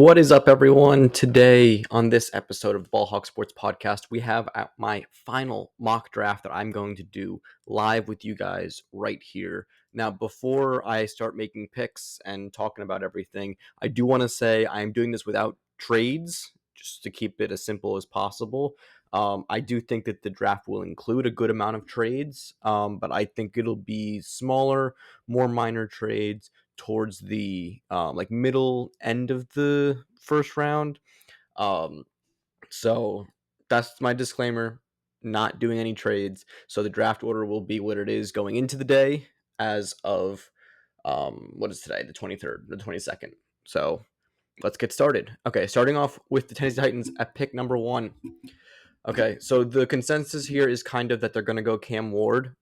What is up, everyone? Today, on this episode of the Ball Hawk Sports Podcast, we have my final mock draft that I'm going to do live with you guys right here. Now, before I start making picks and talking about everything, I do want to say I'm doing this without trades, just to keep it as simple as possible. I do think that the draft will include a good amount of trades, but I think it'll be smaller, more minor trades towards the like middle end of the first round. Um, so that's my disclaimer. Not doing any trades. So the draft order will be what it is going into the day as of what is today, the 23rd, the 22nd. So let's get started. Okay, starting off with the Tennessee Titans at pick number 1. Okay, so the consensus here is kind of that they're going to go Cam Ward.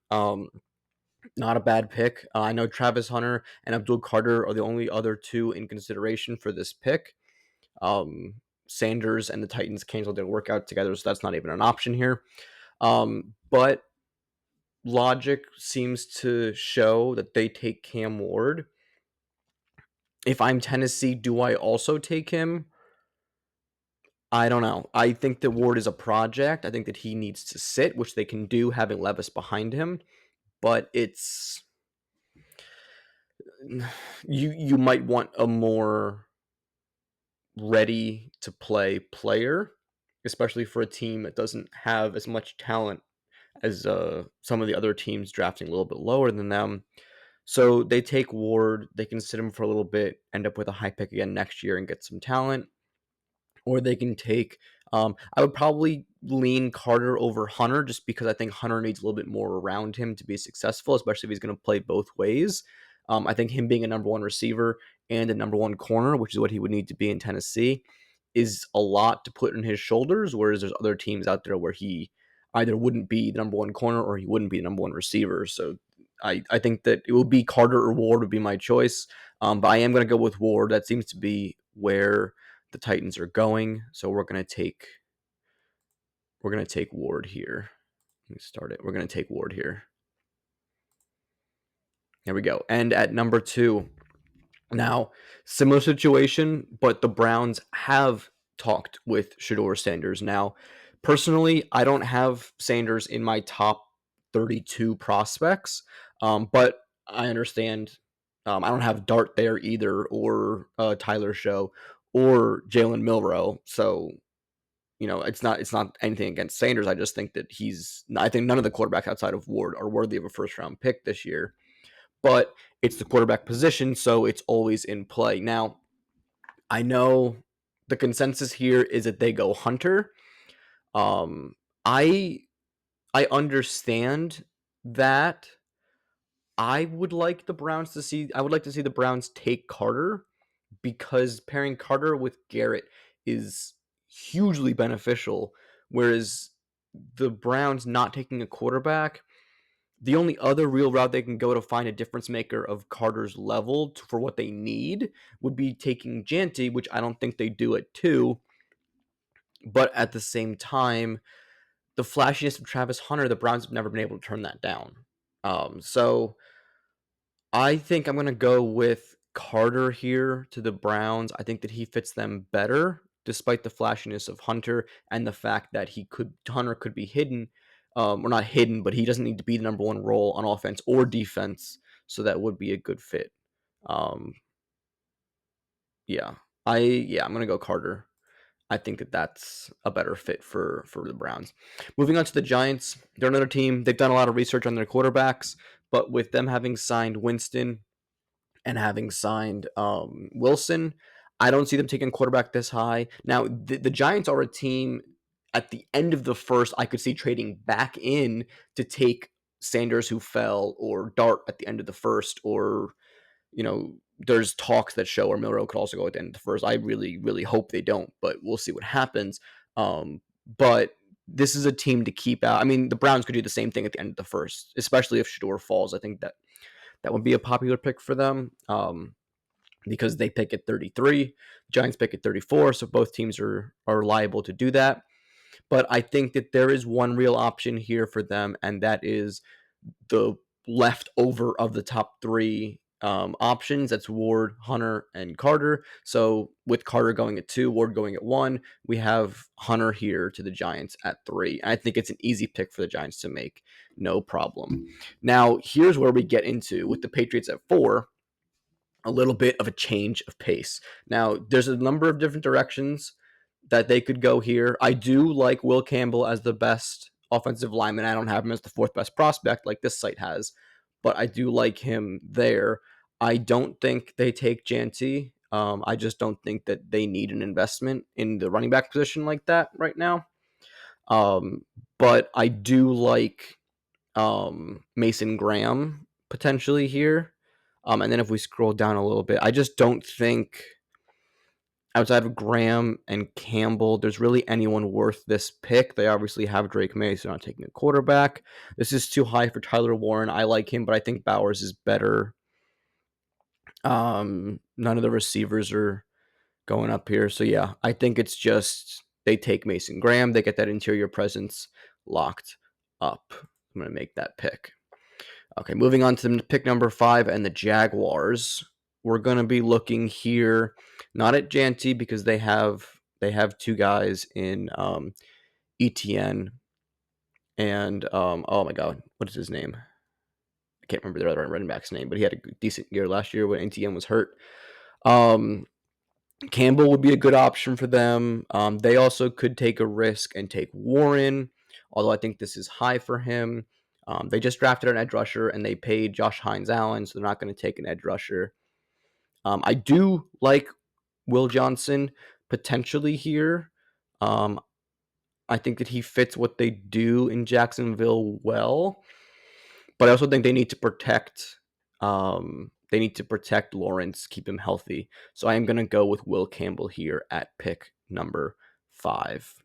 Not a bad pick. I know Travis Hunter and Abdul Carter are the only other two in consideration for this pick. Sanders and the Titans canceled their workout together, so that's not even an option here. But logic seems to show that they take Cam Ward. If I'm Tennessee, do I also take him? I don't know. I think that Ward is a project. I think that he needs to sit, which they can do having Levis behind him. But it's you might want a more ready to play player, especially for a team that doesn't have as much talent as some of the other teams drafting a little bit lower than them. So they take Ward, they can sit him for a little bit, end up with a high pick again next year and get some talent. Or they can take, I would probably lean Carter over Hunter just because I think Hunter needs a little bit more around him to be successful, especially if he's going to play both ways. I think him being a number one receiver and a number one corner, which is what he would need to be in Tennessee, is a lot to put in his shoulders. Whereas there's other teams out there where he either wouldn't be the number one corner or he wouldn't be the number one receiver. So I think that it will be Carter or Ward would be my choice. But I am going to go with Ward. That seems to be where the Titans are going. So we're going to take Ward here. Let me start it. We're going to take Ward here. There we go. And at number 2, now, similar situation, but the Browns have talked with Shedeur Sanders. Now, personally, I don't have Sanders in my top 32 prospects, but I understand. I don't have Dart there either, or Tyler Show, or Jalen Milrow. So it's not anything against Sanders. I just think that I think none of the quarterbacks outside of Ward are worthy of a first round pick this year. But it's the quarterback position, so it's always in play. Now, I know the consensus here is that they go Hunter. Um, I I understand that. I would like to see the Browns take Carter because pairing Carter with Garrett is hugely beneficial. Whereas the Browns not taking a quarterback, the only other real route they can go to find a difference maker of Carter's level for what they need would be taking Janty, which I don't think they do at 2. But at the same time, the flashiness of Travis Hunter, the Browns have never been able to turn that down. So I think I'm going to go with Carter here to the Browns. I think that he fits them better, despite the flashiness of Hunter and the fact that Hunter could be hidden, or not hidden, but he doesn't need to be the number one role on offense or defense, so that would be a good fit. Um, yeah, I'm gonna go Carter. I think that that's a better fit for the Browns. Moving on to the Giants, they're another team. They've done a lot of research on their quarterbacks, but with them having signed Winston and having signed Wilson, I don't see them taking quarterback this high. Now, the Giants are a team at the end of the first, I could see trading back in to take Sanders, who fell, or Dart at the end of the first, or, there's talks that show or Milrow could also go at the end of the first. I really, really hope they don't, but we'll see what happens. But this is a team to keep out. I mean, the Browns could do the same thing at the end of the first, especially if Shedeur falls. I think that would be a popular pick for them because they pick at 33, Giants pick at 34, so both teams are liable to do that. But I think that there is one real option here for them, and that is the leftover of the top 3 options. That's Ward, Hunter, and Carter. So with Carter going at 2, Ward going at 1, we have Hunter here to the Giants at 3. I think it's an easy pick for the Giants to make, no problem. Now, here's where we get into, with the Patriots at 4, a little bit of a change of pace. Now, there's a number of different directions that they could go here. I do like Will Campbell as the best offensive lineman. I don't have him as the 4th best prospect like this site has, but I do like him there. I don't think they take Janty. I just don't think that they need an investment in the running back position like that right now. But I do like Mason Graham potentially here. And then if we scroll down a little bit, I just don't think outside of Graham and Campbell, there's really anyone worth this pick. They obviously have Drake May, so they're not taking a quarterback. This is too high for Tyler Warren. I like him, but I think Bowers is better. None of the receivers are going up here. So yeah, I think it's just they take Mason Graham. They get that interior presence locked up. I'm going to make that pick. Okay, moving on to pick number 5 and the Jaguars. We're going to be looking here not at Janty because they have 2 guys in ETN and oh my god, what is his name? I can't remember the other running back's name, but he had a decent year last year when ETN was hurt. Campbell would be a good option for them. They also could take a risk and take Warren, although I think this is high for him. They just drafted an edge rusher and they paid Josh Hines-Allen, so they're not going to take an edge rusher. I do like Will Johnson potentially here. I think that he fits what they do in Jacksonville well, but I also think they need to protect. They need to protect Lawrence, keep him healthy. So I am going to go with Will Campbell here at pick number 5.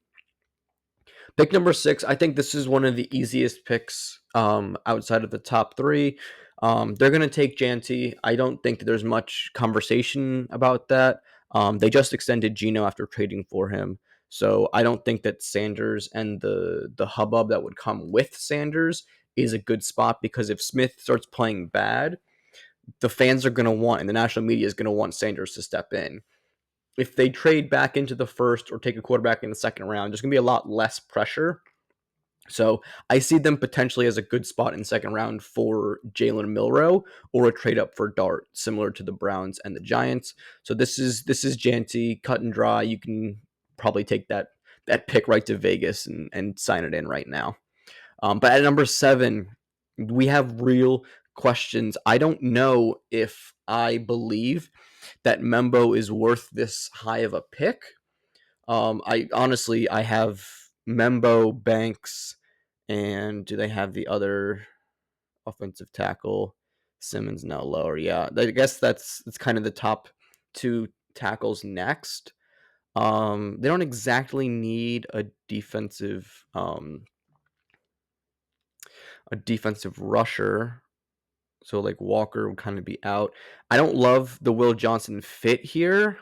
Pick number 6, I think this is one of the easiest picks outside of the top 3. They're going to take Janty. I don't think that there's much conversation about that. They just extended Geno after trading for him. So I don't think that Sanders and the hubbub that would come with Sanders is a good spot, because if Smith starts playing bad, the fans are going to want, and the national media is going to want Sanders to step in. If they trade back into the first or take a quarterback in the second round, there's going to be a lot less pressure. So I see them potentially as a good spot in the second round for Jalen Milroe, or a trade up for Dart, similar to the Browns and the Giants. So this is Janty, cut and dry. You can probably take that pick right to Vegas and sign it in right now. But at number 7, we have real questions. I don't know if I believe that Membo is worth this high of a pick. I honestly have Membo, Banks, and do they have the other offensive tackle? Simmons now lower. Yeah, I guess that's kind of the top 2 tackles next. They don't exactly need a defensive rusher. So like Walker would kind of be out. I don't love the Will Johnson fit here.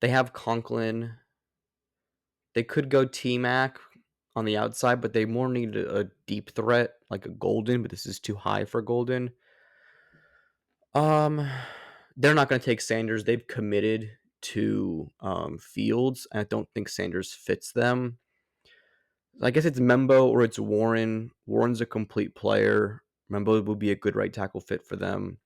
They have Conklin. They could go T-Mac on the outside, but they more need a deep threat like a Golden, but this is too high for Golden. They're not going to take Sanders. They've committed to Fields. I don't think Sanders fits them. I guess it's Membo or it's Warren. Warren's a complete player. Membo would be a good right tackle fit for them.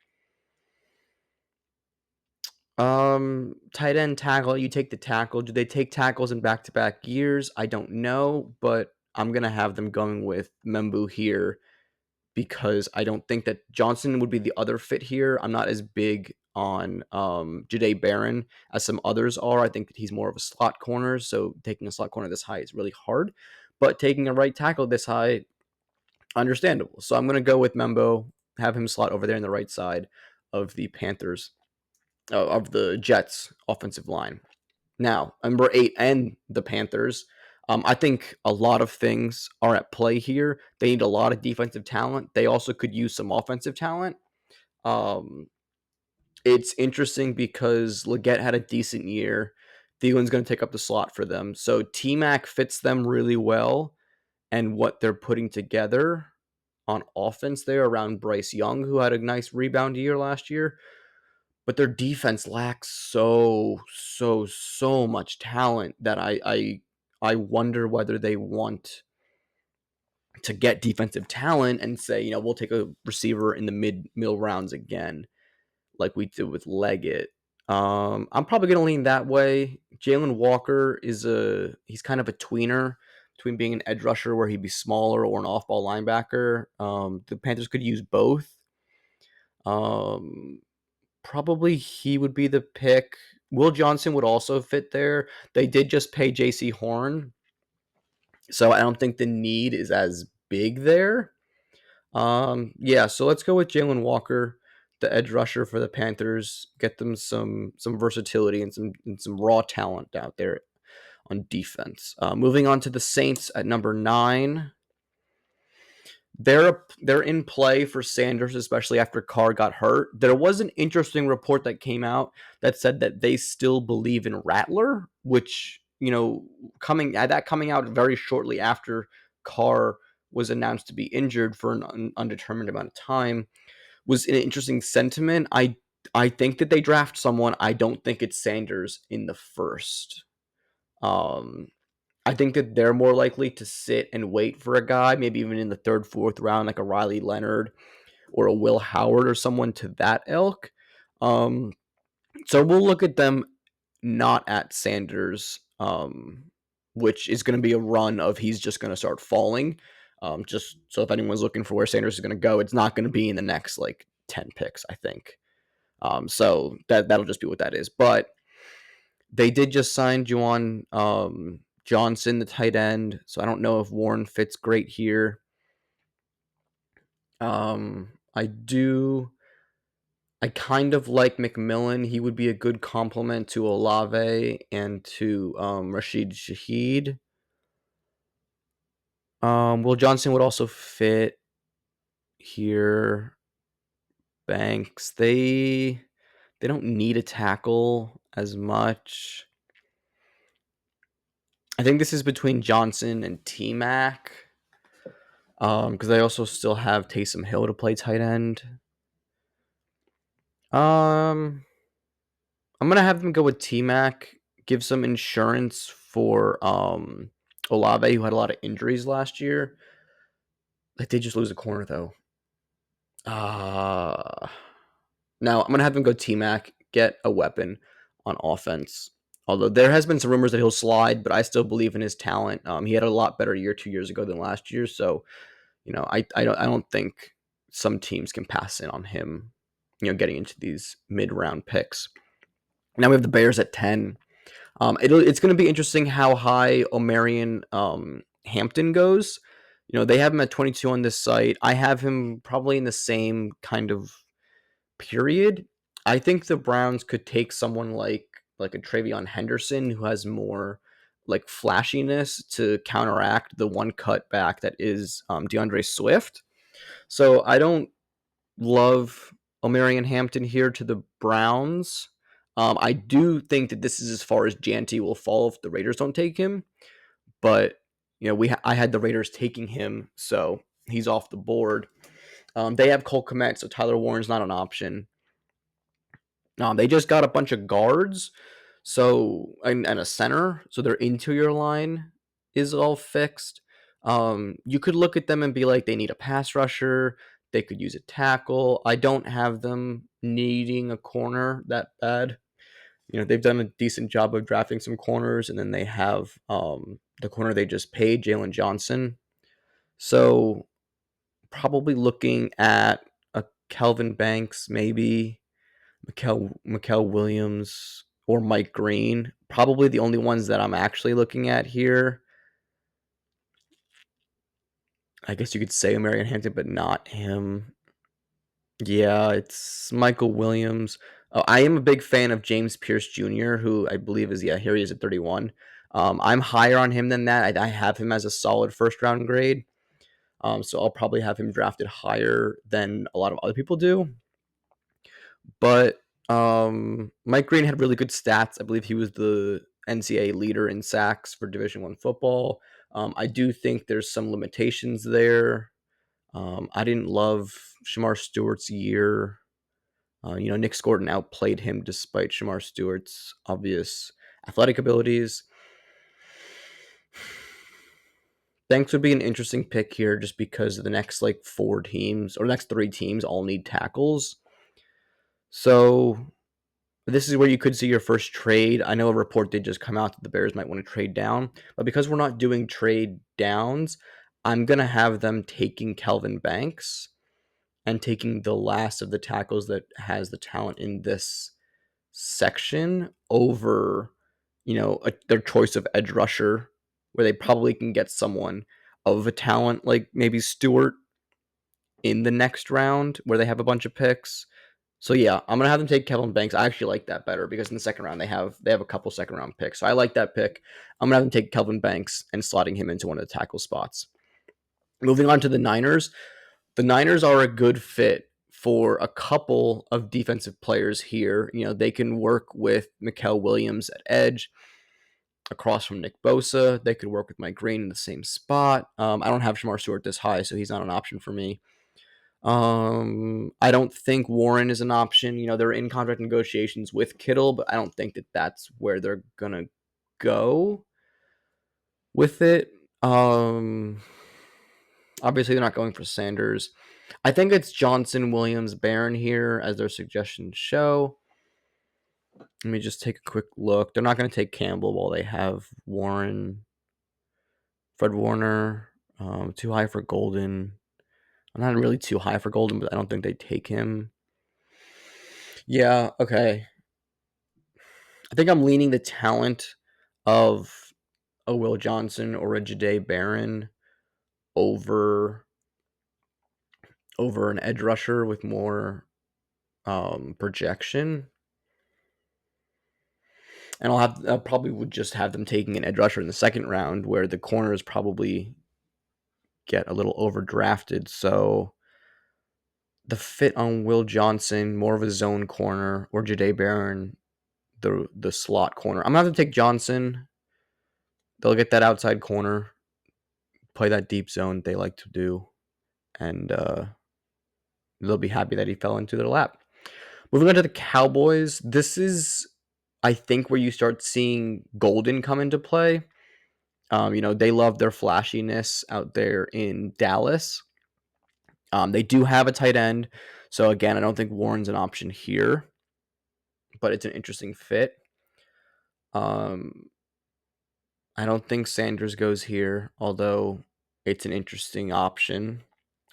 Tight end tackle, you take the tackle. Do they take tackles in back-to-back years? I don't know, but I'm going to have them going with Membu here because I don't think that Johnson would be the other fit here. I'm not as big on Jahdae Barron as some others are. I think that he's more of a slot corner, so taking a slot corner this high is really hard. But taking a right tackle this high, understandable. So I'm going to go with Membo, have him slot over there in the right side of the Panthers, of the Jets offensive line. Now, number 8 and the Panthers, I think a lot of things are at play here. They need a lot of defensive talent. They also could use some offensive talent. It's interesting because Leggett had a decent year. Thielen's going to take up the slot for them. So T-Mac fits them really well and what they're putting together. on offense there around Bryce Young, who had a nice rebound year last year, but their defense lacks so much talent that I wonder whether they want to get defensive talent and say, we'll take a receiver in the middle rounds again, like we did with Leggett. I'm probably gonna lean that way. Jalen Walker he's kind of a tweener between being an edge rusher where he'd be smaller or an off-ball linebacker. The Panthers could use both. Um, Probably he would be the pick. Will Johnson would also fit there. They did just pay J.C. Horn, so I don't think the need is as big there. Yeah, so let's go with Jalen Walker, the edge rusher for the Panthers. Get them some versatility and some raw talent out there on defense. Moving on to the Saints at number 9. They're in play for Sanders, especially after Carr got hurt. There was an interesting report that came out that said that they still believe in Rattler, which coming out very shortly after Carr was announced to be injured for an undetermined amount of time, was an interesting sentiment. I think that they draft someone. I don't think it's Sanders in the first. Um, I think that they're more likely to sit and wait for a guy, maybe even in the third, fourth round, like a Riley Leonard or a Will Howard or someone to that ilk. So we'll look at them not at Sanders, which is going to be a run of he's just going to start falling. Just so if anyone's looking for where Sanders is going to go, it's not going to be in the next 10 picks, I think. So that'll just be what that is. But they did just sign Juwan Johnson, the tight end. So I don't know if Warren fits great here. I kind of like McMillan. He would be a good complement to Olave and to Rashid Shaheed. Will Johnson would also fit here. Banks, they don't need a tackle as much. I think this is between Johnson and T-Mac. Because they also still have Taysom Hill to play tight end. I'm gonna have them go with T-Mac, give some insurance for Olave, who had a lot of injuries last year. They did just lose a corner though. Now I'm gonna have them go T-Mac, get a weapon on offense. Although there has been some rumors that he'll slide, but I still believe in his talent. He had a lot better year 2 years ago than last year, so I don't think some teams can pass in on him. Getting into these mid-round picks. Now we have the Bears at 10. It's going to be interesting how high Omarion Hampton goes. They have him at 22 on this site. I have him probably in the same kind of period. I think the Browns could take someone like a Travion Henderson who has more flashiness to counteract the one cutback that is DeAndre Swift. So I don't love Omarion Hampton here to the Browns. I do think that this is as far as Janty will fall if the Raiders don't take him. But I had the Raiders taking him, so he's off the board. They have Cole Kmet, so Tyler Warren's not an option. They just got a bunch of guards, and a center, so their interior line is all fixed. You could look at them and be like, they need a pass rusher. They could use a tackle. I don't have them needing a corner that bad. They've done a decent job of drafting some corners, and then they have the corner they just paid, Jalen Johnson. So probably looking at a Kelvin Banks, maybe Mikael Williams, or Mike Green. Probably the only ones that I'm actually looking at here. I guess you could say Marion Hampton, but not him. Yeah, it's Michael Williams. Oh, I am a big fan of James Pierce Jr., who I believe is, here he is at 31. I'm higher on him than that. I have him as a solid first round grade. So I'll probably have him drafted higher than a lot of other people do. But Mike Green had really good stats. I believe he was the NCAA leader in sacks for Division I football. I do think there's some limitations there. I didn't love Shamar Stewart's year. Nick Gordon outplayed him despite Shamar Stewart's obvious athletic abilities. Banks would be an interesting pick here just because the next like 4 teams or the next 3 teams all need tackles. So this is where you could see your first trade. I know a report did just come out that the Bears might want to trade down, but because we're not doing trade downs, I'm going to have them taking Kelvin Banks and taking the last of the tackles that has the talent in this section over, their choice of edge rusher, where they probably can get someone of a talent like maybe Stewart in the next round where they have a bunch of picks. So yeah, I'm gonna have them take Kelvin Banks. I actually like that better because in the second round they have a couple second round picks. So I like that pick. I'm gonna have them take Kelvin Banks and slotting him into one of the tackle spots. Moving on to the Niners. The Niners are a good fit for a couple of defensive players here. They can work with Mikael Williams at edge across from Nick Bosa. They could work with Mike Green in the same spot. I don't have Shamar Stewart this high, so he's not an option for me. I don't think Warren is an option. They're in contract negotiations with Kittle, but I don't think that that's where they're gonna go with it. Obviously they're not going for Sanders. I think it's Johnson, Williams, Barron here as their suggestions show. Let me just take a quick look. They're not going to take Campbell while they have Warren, Fred Warner, too high for Golden. I'm not really too high for Golden, but I don't think they take him. Yeah, okay. I think I'm leaning the talent of a Will Johnson or a Jahdae Barron over an edge rusher with more projection. And I probably would just have them taking an edge rusher in the second round where the corners probably get a little overdrafted. So the fit on Will Johnson, more of a zone corner, or Jahdae Barron, the slot corner. I'm gonna have to take Johnson. They'll get that outside corner, play that deep zone they like to do, and they'll be happy that he fell into their lap. Moving on to the Cowboys, this is, I think, where you start seeing Golden come into play. They love their flashiness out there in Dallas. They do have a tight end. So, again, I don't think Warren's an option here, but it's an interesting fit. I don't think Sanders goes here, although it's an interesting option.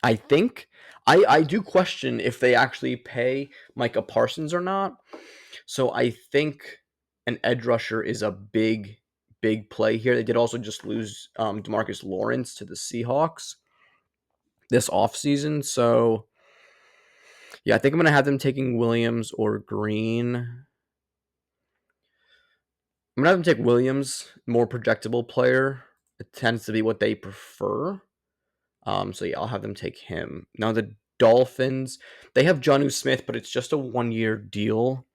I think I do question if they actually pay Micah Parsons or not. So I think an edge rusher is a big play here. They did also just lose DeMarcus Lawrence to the Seahawks this offseason. So yeah, I think I'm going to have them taking Williams or Green. I'm going to have them take Williams, more projectable player. It tends to be what they prefer. So yeah, I'll have them take him. Now the Dolphins, they have Jonnu Smith, but it's just a 1-year deal.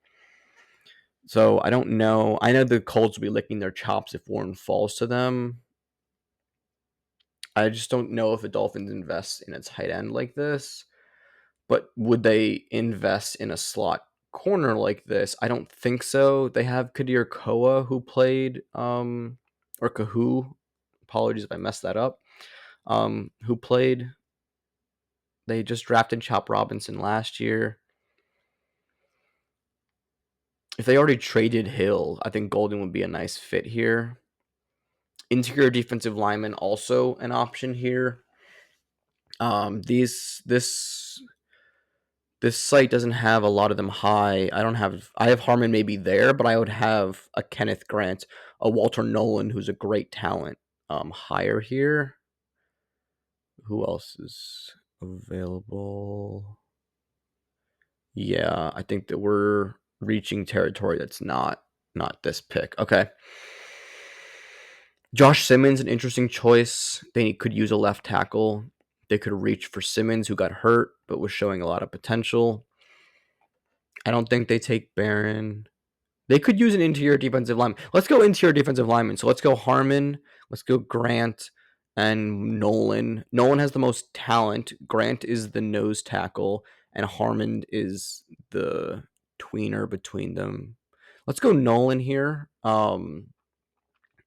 So I don't know. I know the Colts will be licking their chops if Warren falls to them. I just don't know if the Dolphins invest in a tight end like this. But would they invest in a slot corner like this? I don't think so. They have Kadir Koa who played, or Kahu. Apologies if I messed that up. Who played. They just drafted Chop Robinson last year. If they already traded Hill, I think Golden would be a nice fit here. Interior defensive lineman also an option here. This site doesn't have a lot of them high. I have Harmon maybe there, but I would have a Kenneth Grant, a Walter Nolan, who's a great talent, higher here. Who else is available? Yeah, I think that we're reaching territory that's not this pick. Okay. Josh Simmons, an interesting choice. They could use a left tackle. They could reach for Simmons, who got hurt, but was showing a lot of potential. I don't think they take Barron. They could use an interior defensive lineman. Let's go interior defensive lineman. So let's go Harmon. Let's go Grant. and Nolan. Nolan has the most talent. Grant is the nose tackle, and Harmon is the tweener between them. Let's go Nolan here.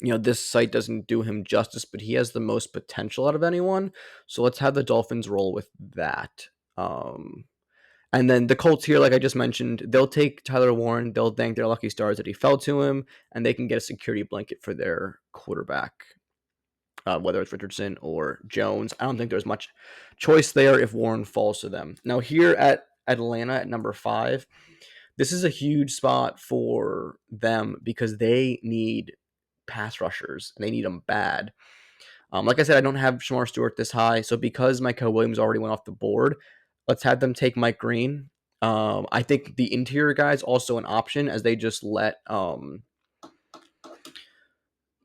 This site doesn't do him justice, but he has the most potential out of anyone. So let's have the Dolphins roll with that. And then the Colts here, like I just mentioned, they'll take Tyler Warren. They'll thank their lucky stars that he fell to him, and they can get a security blanket for their quarterback, whether it's Richardson or Jones. I don't think there's much choice there if Warren falls to them. Now, here at Atlanta at number 5, this is a huge spot for them because they need pass rushers, and they need them bad. Like I said, I don't have Shamar Stewart this high, so because Micah Williams already went off the board, let's have them take Mike Green. I think the interior guy is also an option, as they just let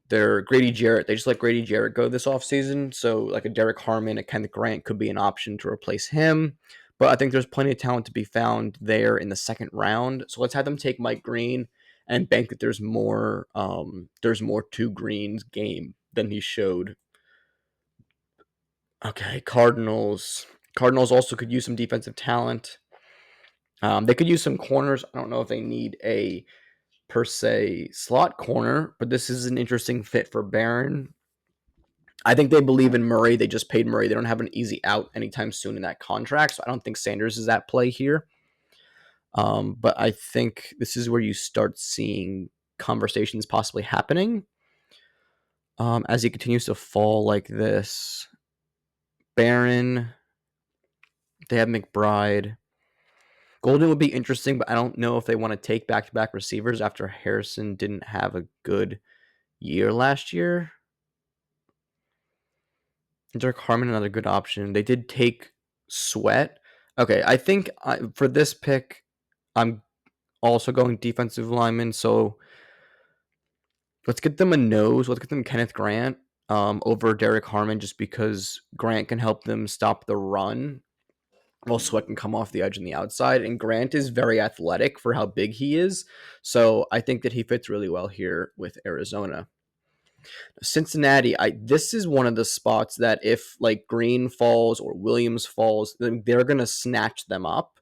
their Grady Jarrett. They just let Grady Jarrett go this offseason, so like a Derek Harmon, a Kenneth Grant could be an option to replace him. But I think there's plenty of talent to be found there in the second round. So let's have them take Mike Green and bank that there's more to Green's game than he showed. Okay, Cardinals. Cardinals also could use some defensive talent. They could use some corners. I don't know if they need a per se slot corner, but this is an interesting fit for Barron. I think they believe in Murray. They just paid Murray. They don't have an easy out anytime soon in that contract, so I don't think Sanders is at play here. But I think this is where you start seeing conversations possibly happening as he continues to fall like this. Barron, they have McBride. Golden would be interesting, but I don't know if they want to take back-to-back receivers after Harrison didn't have a good year last year. Derek Harmon, another good option. They did take Sweat. Okay, I think for this pick, I'm also going defensive lineman, so let's get them a nose. Let's get them Kenneth Grant over Derek Harmon, just because Grant can help them stop the run while Sweat can come off the edge and the outside. And Grant is very athletic for how big he is, so I think that he fits really well here with Arizona. Cincinnati, this is one of the spots that if like Green falls or Williams falls, then they're going to snatch them up.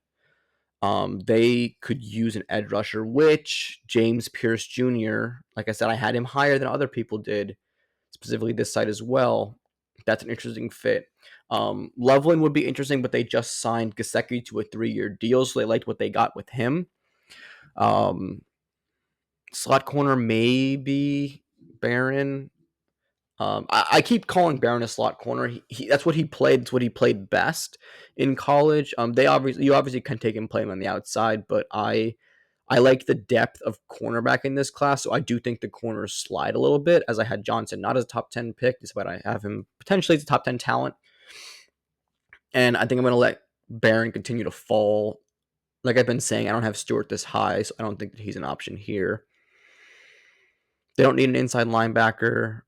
They could use an edge rusher, which James Pierce Jr., like I said, I had him higher than other people did, specifically this side as well. That's an interesting fit. Loveland would be interesting, but they just signed Gesicki to a 3-year deal, so they liked what they got with him. Slot corner, maybe Barron. I keep calling Barron a slot corner. That's what he played. That's what he played best in college. You obviously can take and play him on the outside, but I like the depth of cornerback in this class, so I do think the corners slide a little bit, as I had Johnson not as a top 10 pick, despite I have him potentially as a top 10 talent. And I think I'm going to let Barron continue to fall. Like I've been saying, I don't have Stewart this high, so I don't think that he's an option here. They don't need an inside linebacker.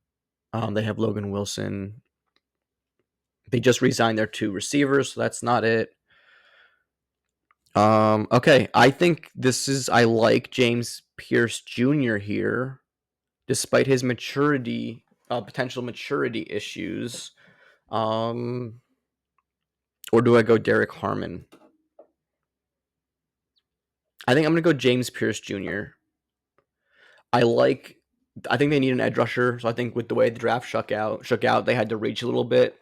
They have Logan Wilson. They just re-signed their 2 receivers, so that's not it. Okay, I think I like James Pierce Jr. here, despite his potential maturity issues. Or do I go Derek Harmon? I think I'm going to go James Pierce Jr. I think they need an edge rusher, so I think with the way the draft shook out, they had to reach a little bit.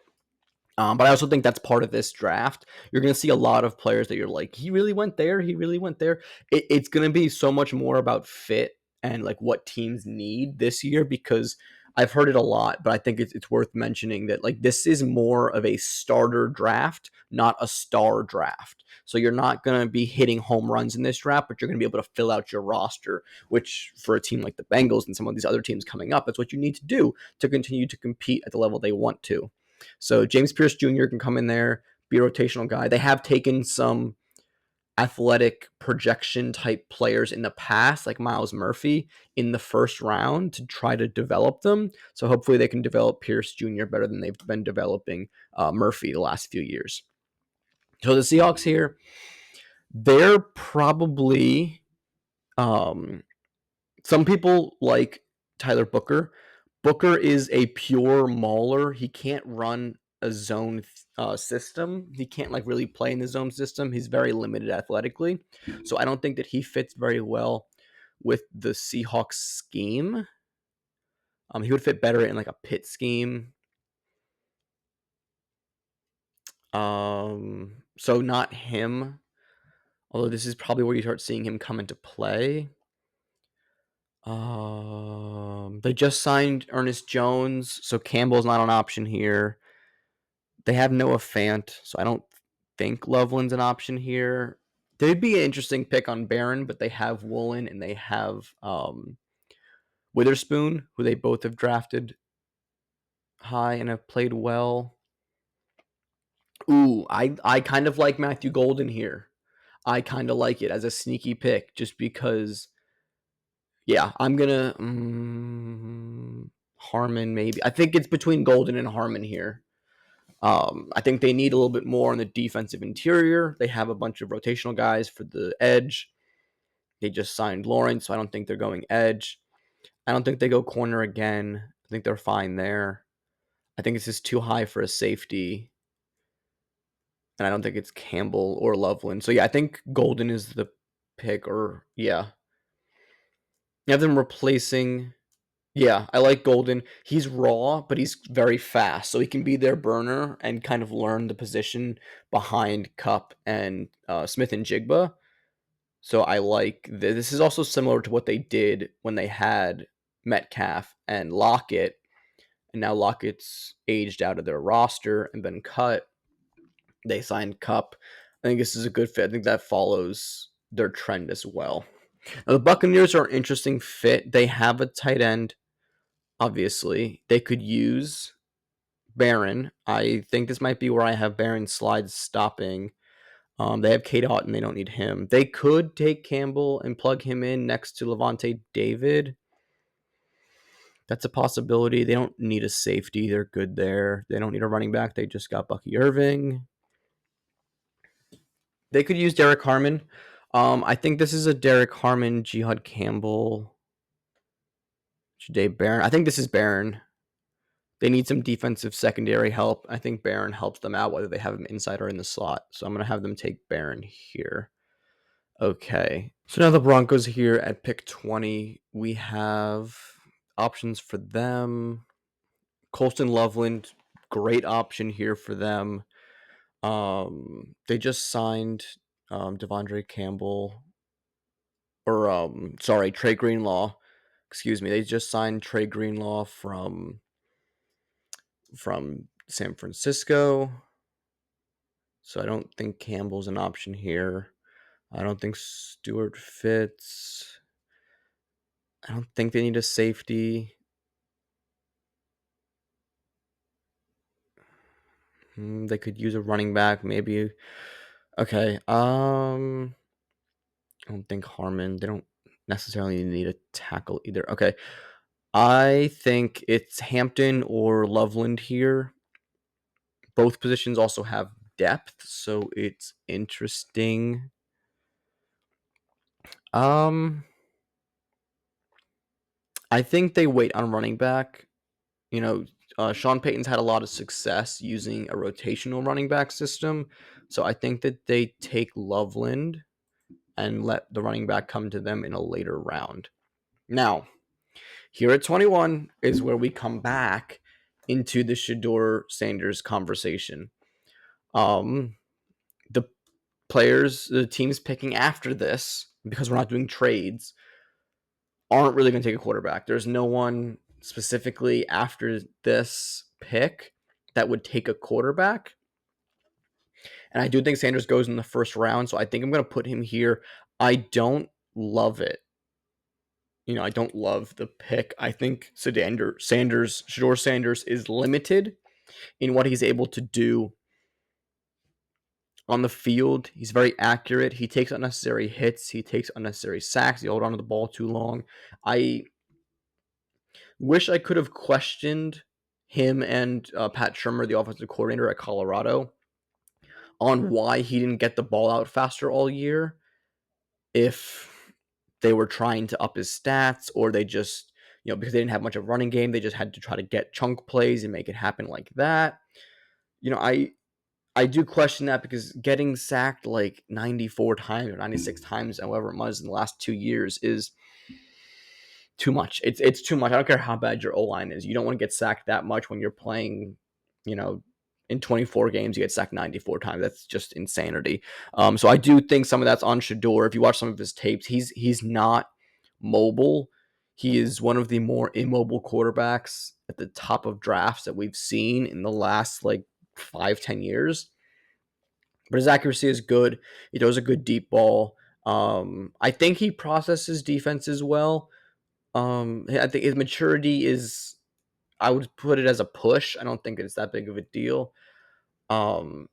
But I also think that's part of this draft. You're going to see a lot of players that you're like, he really went there. He really went there. It's going to be so much more about fit and like what teams need this year, because I've heard it a lot, but I think it's worth mentioning that like this is more of a starter draft, not a star draft. So you're not going to be hitting home runs in this draft, but you're going to be able to fill out your roster, which for a team like the Bengals and some of these other teams coming up, that's what you need to do to continue to compete at the level they want to. So James Pierce Jr. can come in there, be a rotational guy. They have taken some athletic projection type players in the past, like Myles Murphy, in the first round to try to develop them. So hopefully they can develop Pierce Jr. better than they've been developing Murphy the last few years. So the Seahawks here, they're probably some people like Tyler Booker, Booker is a pure mauler. He can't run a zone system. He can't like really play in the zone system. He's very limited athletically, so I don't think that he fits very well with the Seahawks scheme. He would fit better in like a pit scheme. So not him. Although this is probably where you start seeing him come into play. They just signed Ernest Jones, so Campbell's not an option here. They have Noah Fant, so I don't think Loveland's an option here. They'd be an interesting pick on Barron, but they have Woolen and they have Witherspoon, who they both have drafted high and have played well. Ooh, I kind of like Matthew Golden here. I kind of like it as a sneaky pick just because, yeah, I'm going to Harmon maybe. I think it's between Golden and Harmon here. I think they need a little bit more on the defensive interior. They have a bunch of rotational guys for the edge. They just signed Lawrence, so I don't think they're going edge. I don't think they go corner again. I think they're fine there. I think this is too high for a safety. And I don't think it's Campbell or Loveland. So, yeah, I think Golden is the pick, or, yeah. You have them replacing. Yeah, I like Golden. He's raw, but he's very fast, so he can be their burner and kind of learn the position behind Kupp and Smith and Jigba. So I like this. Is also similar to what they did when they had Metcalf and Lockett, and now Lockett's aged out of their roster and been cut. They signed Kupp. I think this is a good fit. I think that follows their trend as well. Now, the Buccaneers are an interesting fit. They have a tight end. Obviously, they could use Barron. I think this might be where I have Barron slides stopping. They have Kate Houghton. They don't need him. They could take Campbell and plug him in next to Levante David. That's a possibility. They don't need a safety. They're good there. They don't need a running back. They just got Bucky Irving. They could use Derek Harmon. I think this is a Derek Harmon, Jihad Campbell, Jade Barron. I think this is Barron. They need some defensive secondary help. I think Barron helps them out, whether they have him inside or in the slot. So I'm going to have them take Barron here. Okay. So now the Broncos here at pick 20. We have options for them. Colston Loveland, great option here for them. They just signed Devondre Campbell. Or, sorry, Trey Greenlaw. Excuse me. They just signed Trey Greenlaw from San Francisco. So I don't think Campbell's an option here. I don't think Stewart fits. I don't think they need a safety. They could use a running back, maybe. Okay. I don't think Harmon. They don't necessarily need a tackle either. Okay. I think it's Hampton or Loveland here. Both positions also have depth, so it's interesting. I think they wait on running back. You know, Sean Payton's had a lot of success using a rotational running back system, so I think that they take Loveland and let the running back come to them in a later round. Now, here at 21 is where we come back into the Shedeur Sanders conversation. The the teams picking after this, because we're not doing trades, aren't really going to take a quarterback. There's no one specifically after this pick that would take a quarterback. And I do think Sanders goes in the first round, so I think I'm going to put him here. I don't love it. I don't love the pick. I think Shedeur Sanders is limited in what he's able to do on the field. He's very accurate. He takes unnecessary hits. He takes unnecessary sacks. He holds onto the ball too long. I wish I could have questioned him and Pat Shurmur, the offensive coordinator at Colorado, on why he didn't get the ball out faster all year. If they were trying to up his stats, or they just, because they didn't have much of a running game. They just had to try to get chunk plays and make it happen like that. I do question that because getting sacked like 94 times or 96 times, however it was in the last 2 years, is too much. It's too much. I don't care how bad your O line is. You don't want to get sacked that much when you're playing, you know, in 24 games, you get sacked 94 times. That's just insanity. So I do think some of that's on Shedeur. If you watch some of his tapes, he's not mobile. He is one of the more immobile quarterbacks at the top of drafts that we've seen in the last like 5-10 years. But his accuracy is good. He throws a good deep ball. I think he processes defenses well. I think his maturity is, I would put it as a push. I don't think it's that big of a deal. Um,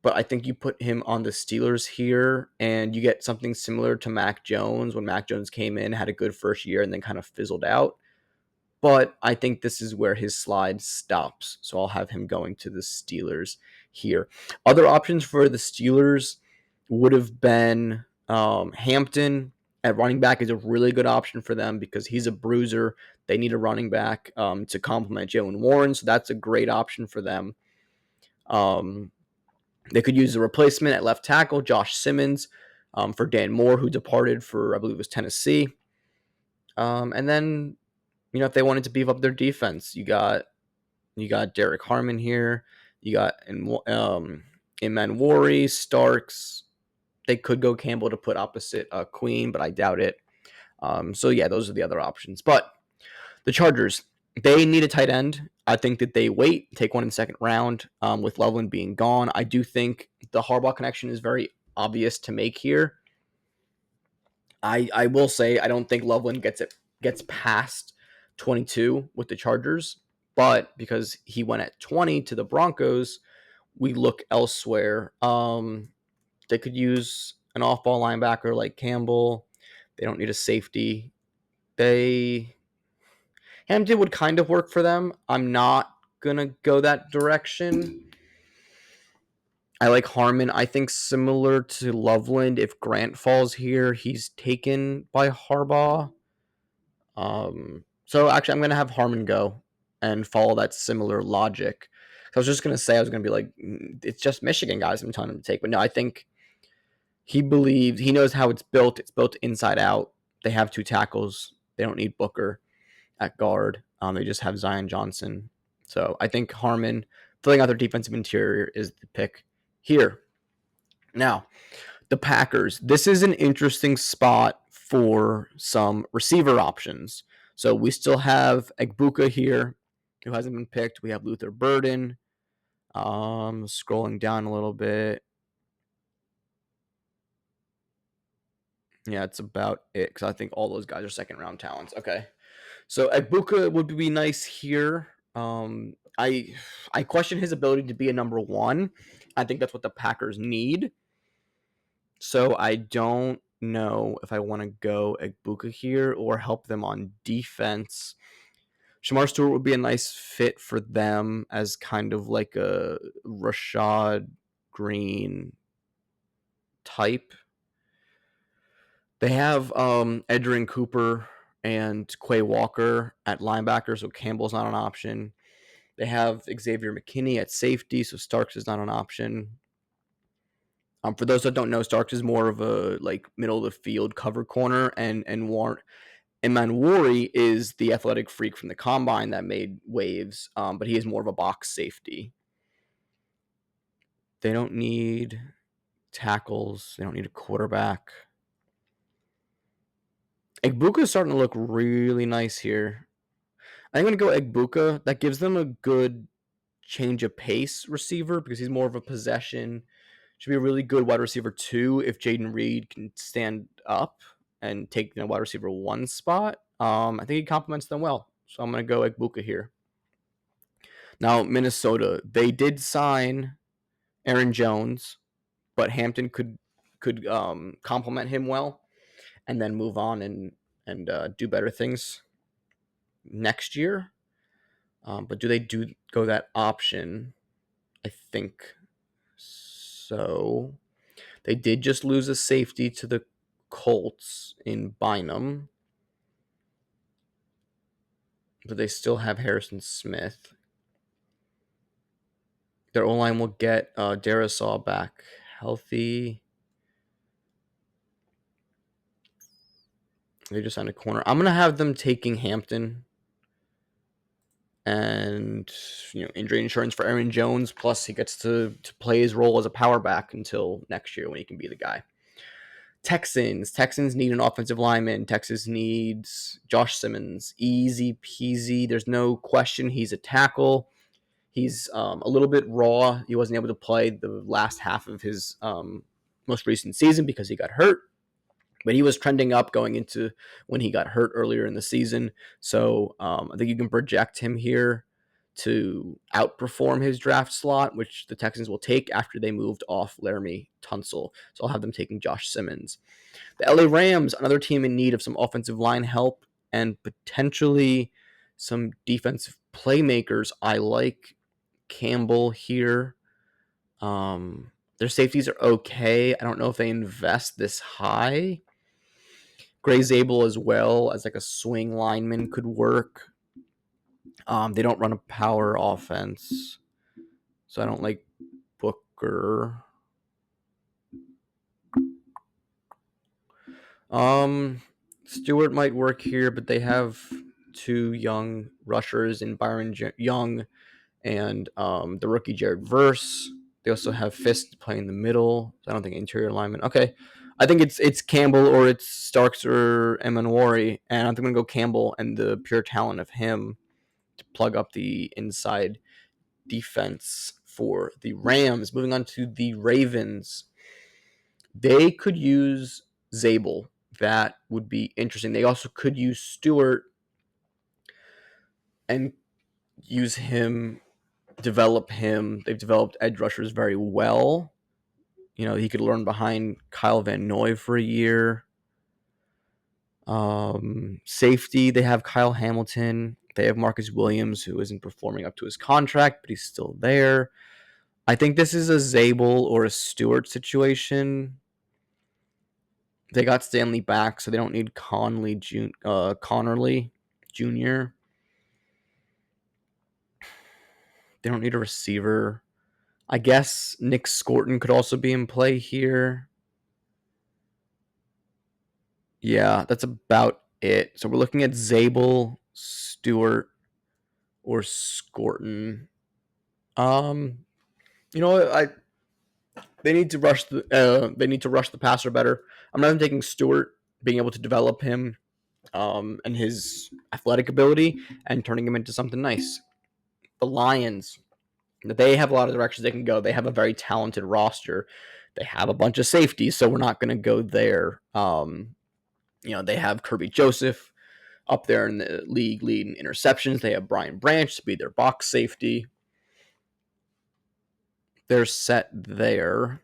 but I think you put him on the Steelers here, and you get something similar to Mac Jones when Mac Jones came in, had a good first year, and then kind of fizzled out. But I think this is where his slide stops. So I'll have him going to the Steelers here. Other options for the Steelers would have been Hampton at running back is a really good option for them because he's a bruiser. They need a running back to complement Jaylen Warren. So that's a great option for them. They could use a replacement at left tackle, Josh Simmons, for Dan Moore, who departed for, I believe it was Tennessee. And then if they wanted to beef up their defense, you got Derek Harmon here. You got Emmanwori, Starks. They could go Campbell to put opposite Queen, but I doubt it. So yeah, those are the other options. But the Chargers, they need a tight end. I think that they wait, take one in the second round with Loveland being gone. I do think the Harbaugh connection is very obvious to make here. I will say I don't think Loveland gets past 22 with the Chargers, but because he went at 20 to the Broncos, we look elsewhere. They could use an off-ball linebacker like Campbell. They don't need a safety. Hampton would kind of work for them. I'm not gonna go that direction. I like Harmon. I think similar to Loveland, if Grant falls here, he's taken by Harbaugh. So actually, I'm gonna have Harmon go and follow that similar logic. I was just gonna say I was gonna be like, it's just Michigan guys. I'm telling him to take, but no, I think he knows how it's built. It's built inside out. They have two tackles. They don't need Booker at guard. They just have Zion Johnson. So I think Harmon filling out their defensive interior is the pick here. Now, the Packers. This is an interesting spot for some receiver options. So we still have Egbuka here, who hasn't been picked. We have Luther Burden. Scrolling down a little bit. Yeah, it's about it because I think all those guys are second round talents. Okay, so Egbuka would be nice here. I question his ability to be a number one. I think that's what the Packers need. So I don't know if I want to go Egbuka here or help them on defense. Shamar Stewart would be a nice fit for them as kind of like a Rashad Green type. They have Edgerrin Cooper and Quay Walker at linebacker, so Campbell's not an option. They have Xavier McKinney at safety, so Starks is not an option. For those that don't know, Starks is more of a like middle of the field cover corner, and Emmanwori is the athletic freak from the combine that made waves, but he is more of a box safety. They don't need tackles. They don't need a quarterback. Egbuka is starting to look really nice here. I'm going to go Egbuka. That gives them a good change of pace receiver because he's more of a possession. Should be a really good wide receiver too if Jaden Reed can stand up and take the wide receiver one spot. I think he complements them well. So I'm going to go Egbuka here. Now, Minnesota, they did sign Aaron Jones, but Hampton could complement him well and then move on and do better things next year. But do they go that option? I think so. They did just lose a safety to the Colts in Bynum. but they still have Harrison Smith. Their O-line will get Darisaw back healthy. They just signed a corner. I'm going to have them taking Hampton and injury insurance for Aaron Jones. Plus, he gets to play his role as a power back until next year when he can be the guy. Texans need an offensive lineman. Texas needs Josh Simmons. Easy peasy. There's no question he's a tackle. He's a little bit raw. He wasn't able to play the last half of his most recent season because he got hurt. But he was trending up going into when he got hurt earlier in the season. So I think you can project him here to outperform his draft slot, which the Texans will take after they moved off Laramie Tunsil. So I'll have them taking Josh Simmons. The LA Rams, another team in need of some offensive line help and potentially some defensive playmakers. I like Campbell here. Their safeties are okay. I don't know if they invest this high. Gray Zabel as well as like a swing lineman could work. They don't run a power offense, so I don't like Booker. Stewart might work here, but they have two young rushers in Byron Young and the rookie Jared Verse. They also have Fist playing the middle. So I don't think interior lineman. Okay, I think it's Campbell or it's Starks or Emanwari, and I'm going to go Campbell and the pure talent of him to plug up the inside defense for the Rams. Moving on to the Ravens, they could use Zabel. That would be interesting. They also could use Stewart and use him, develop him. They've developed edge rushers very well. He could learn behind Kyle Van Noy for a year. Safety, they have Kyle Hamilton. They have Marcus Williams, who isn't performing up to his contract, but he's still there. I think this is a Zabel or a Stewart situation. They got Stanley back, so they don't need Connerly Jr. They don't need a receiver. I guess Nick Scorton could also be in play here. Yeah, that's about it. So we're looking at Zabel, Stewart, or Scorton. They need to rush the passer better. I'm not even taking Stewart, being able to develop him, and his athletic ability, and turning him into something nice. The Lions, they have a lot of directions they can go. They have a very talented roster. They have a bunch of safeties, so we're not going to go there. They have Kirby Joseph up there in the league leading interceptions. They have Brian Branch to be their box safety. They're set there.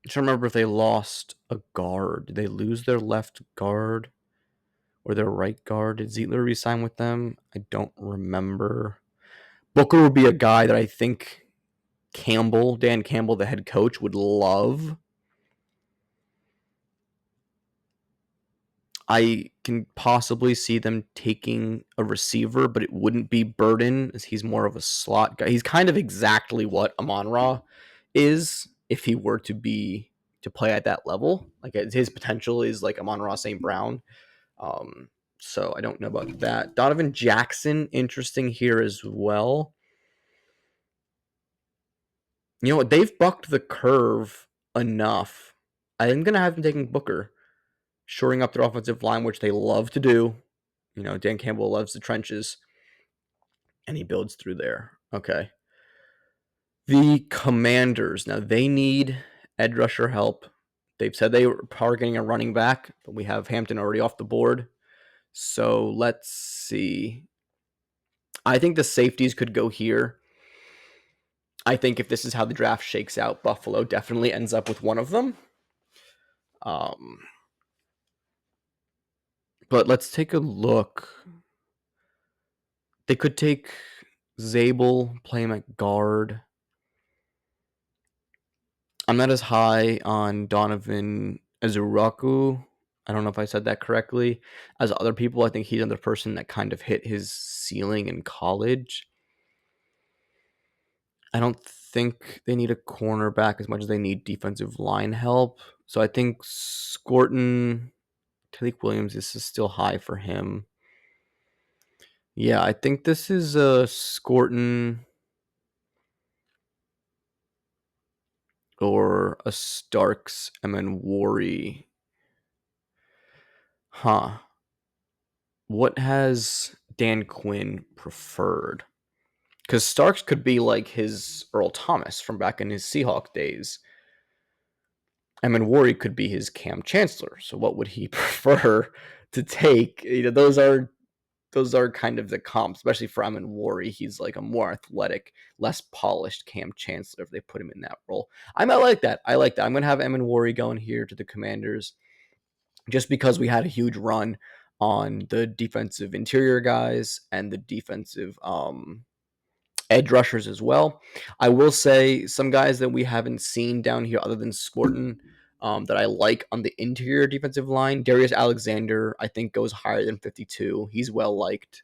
I'm trying to remember if they lost a guard. Did they lose their left guard or their right guard? Did Zietler resign with them? I don't remember. Booker would be a guy that I think Dan Campbell, the head coach, would love. I can possibly see them taking a receiver, but it wouldn't be Burden, as he's more of a slot guy. He's kind of exactly what Amon-Ra is if he were to play at that level. Like his potential is like Amon-Ra St. Brown. So I don't know about that. Donovan Jackson, interesting here as well. You know what? They've bucked the curve enough. I'm going to have them taking Booker, shoring up their offensive line, which they love to do. Dan Campbell loves the trenches, and he builds through there. Okay. The Commanders. Now, they need edge rusher help. They've said they were targeting a running back, but we have Hampton already off the board. So let's see. I think the safeties could go here. I think if this is how the draft shakes out, Buffalo definitely ends up with one of them. But let's take a look. They could take Zabel, play him at guard. I'm not as high on Donovan Ezeuruku. I don't know if I said that correctly. As other people, I think he's another person that kind of hit his ceiling in college. I don't think they need a cornerback as much as they need defensive line help. So I think Scorton, Talik Williams, this is still high for him. Yeah, I think this is Scorton or a Starks Emanwari. Huh. What has Dan Quinn preferred? Because Starks could be like his Earl Thomas from back in his Seahawk days. Emanwari could be his Cam Chancellor. So what would he prefer to take? Those are kind of the comps, especially for Emanwari. He's like a more athletic, less polished Cam Chancellor if they put him in that role. I might like that. I like that. I'm gonna have Emanwari going here to the Commanders just because we had a huge run on the defensive interior guys and the defensive edge rushers as well. I will say some guys that we haven't seen down here other than Scorton that I like on the interior defensive line. Darius Alexander, I think, goes higher than 52. He's well liked.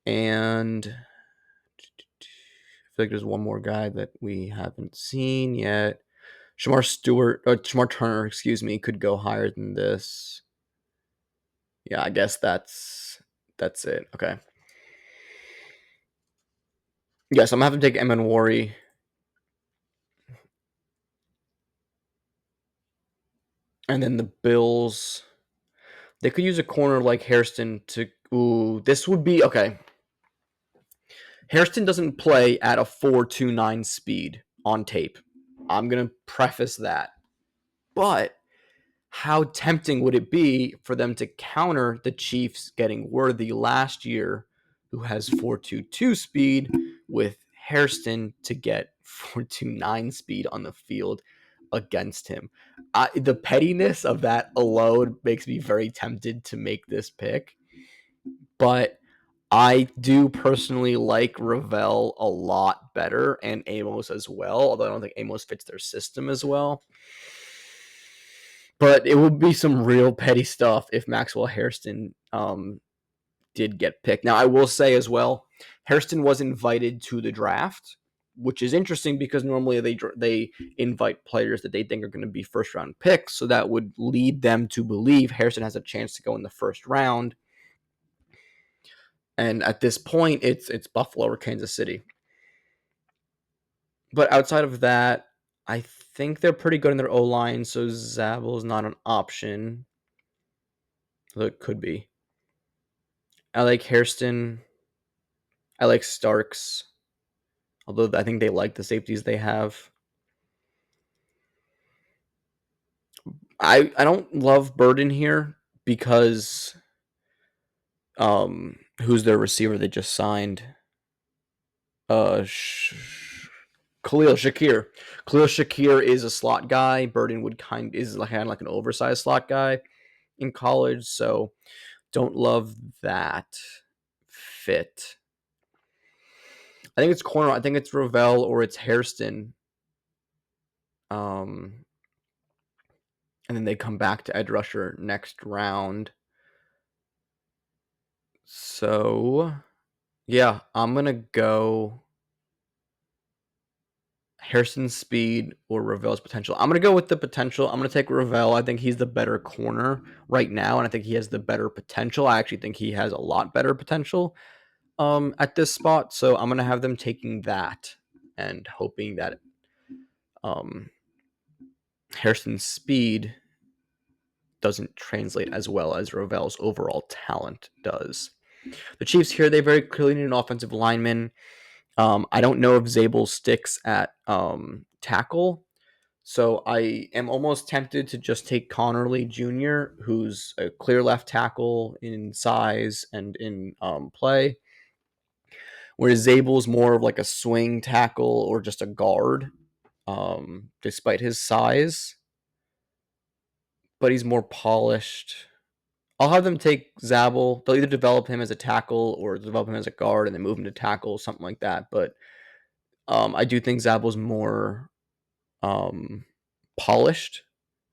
And I feel like there's one more guy that we haven't seen yet. Shamar Turner, excuse me, could go higher than this. Yeah, I guess that's it. Okay. Yes, I'm gonna have to take Emanwari. And then the Bills, they could use a corner like Hairston to. Ooh, this would be okay. Hairston doesn't play at a 4.29 speed on tape. I'm gonna preface that. But how tempting would it be for them to counter the Chiefs getting Worthy last year, who has 4.22 speed, with Hairston to get 4.29 speed on the field against him? The pettiness of that alone makes me very tempted to make this pick. But I do personally like Ravel a lot better and Amos as well, although I don't think Amos fits their system as well. But it would be some real petty stuff if Maxwell Hairston did get picked. Now, I will say as well, Hairston was invited to the draft, which is interesting because normally they invite players that they think are going to be first round picks. So that would lead them to believe Hairston has a chance to go in the first round. And at this point, it's Buffalo or Kansas City. But outside of that, I think they're pretty good in their O line. So Zabel is not an option. Although it could be. I like Hairston. I like Starks. Although I think they like the safeties they have. I don't love Burden here because who's their receiver they just signed? Uh Khalil Shakir. Khalil Shakir is a slot guy. Burden would is like kind of like an oversized slot guy in college, so don't love that fit. I think it's corner. I think it's Ravel or it's Hairston. And then they come back to edge rusher next round. So, yeah, I'm gonna go Harrison's speed or Ravel's potential. I'm gonna go with the potential. I'm gonna take Ravel. I think he's the better corner right now, and I think he has the better potential. I actually think he has a lot better potential at this spot. So I'm gonna have them taking that and hoping that um Harrison's speed doesn't translate as well as Ravel's overall talent does. The Chiefs here, they very clearly need an offensive lineman. I don't know if Zabel sticks at tackle, so I am almost tempted to just take Connerly Jr., who's a clear left tackle in size and in play, whereas Zabel's more of like a swing tackle or just a guard, despite his size, but he's more polished. I'll have them take Zabel. They'll either develop him as a tackle or develop him as a guard and then move him to tackle, something like that. But I do think Zabel's more polished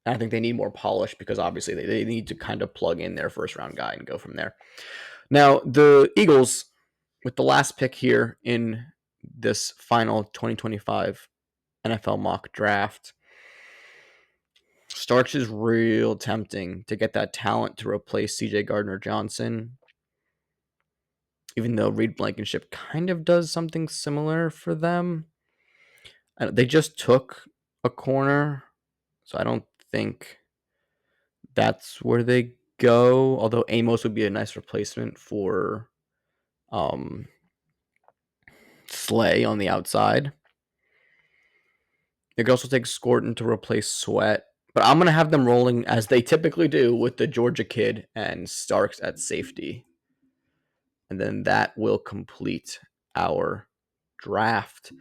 I think they need more polish because obviously they need to kind of plug in their first round guy and go from there. Now, the Eagles, with the last pick here in this final 2025 NFL mock draft, Starks is real tempting to get that talent to replace CJ Gardner Johnson, even though Reed Blankenship kind of does something similar for them. They just took a corner, so I don't think that's where they go. Although Amos would be a nice replacement for um, Slay on the outside. They could also take Scorton to replace Sweat. But I'm going to have them rolling as they typically do with the Georgia kid and Starks at safety. And then that will complete our draft.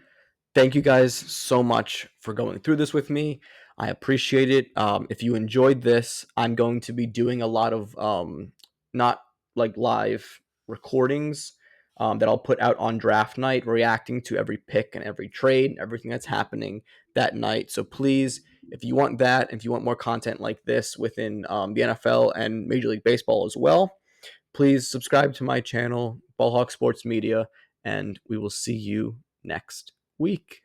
Thank you guys so much for going through this with me. I appreciate it. If you enjoyed this, I'm going to be doing a lot of not like live recordings that I'll put out on draft night, reacting to every pick and every trade and everything that's happening that night. So please, if you want that, if you want more content like this within the NFL and Major League Baseball as well, please subscribe to my channel, Ballhawk Sports Media, and we will see you next week.